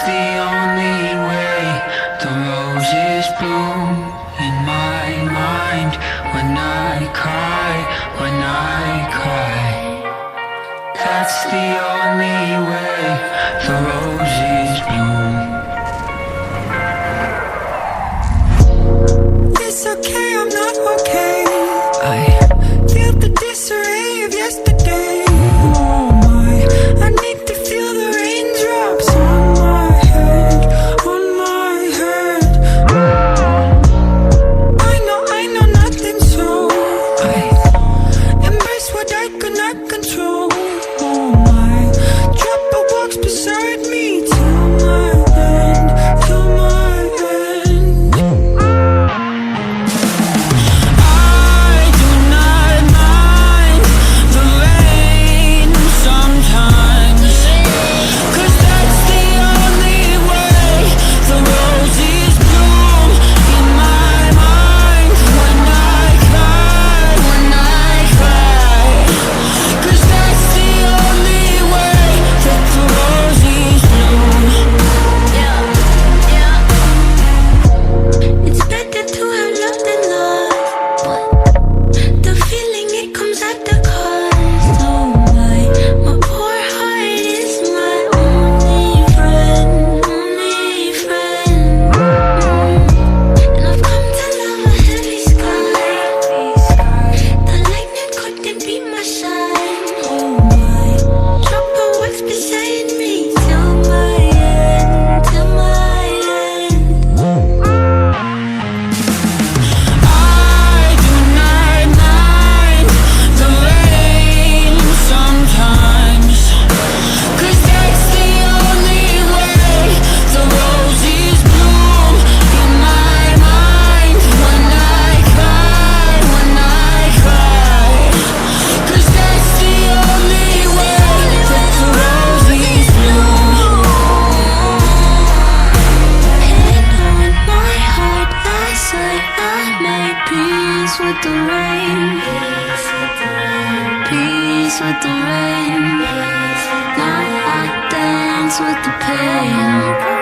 the only way the roses bloom in my mind. When I cry, when I cry, that's the only way the roses bloom. It's okay, I'm not okay. I Feel the disarray of yesterday. Oh my, I need to feel the raindrops on my head, on my head. I know nothing, so I embrace what I could not control. Oh my, trouble walks beside me till my end, till my end. I do not mind the rain sometimes, 'cause that's the only way the roses bloom in my mind. When I cry, when I cry, 'cause that's the only way that the roses bloom. It's better to have loved than lost, but the feeling, it comes at the cost. Oh my poor heart is my only friend, only friend. And I've come to love a heavy sky. The lightning couldn't be my shine. Oh my, trouble works beside me till my end, till my end. I do not mind the rain sometimes, 'cause that's the only way the roses bloom in my mind. When I cry, when I cry, 'cause that's the only way that the roses bloom. And on my heart I say I made peace with the rain, peace with the rain. Now I dance with the pain.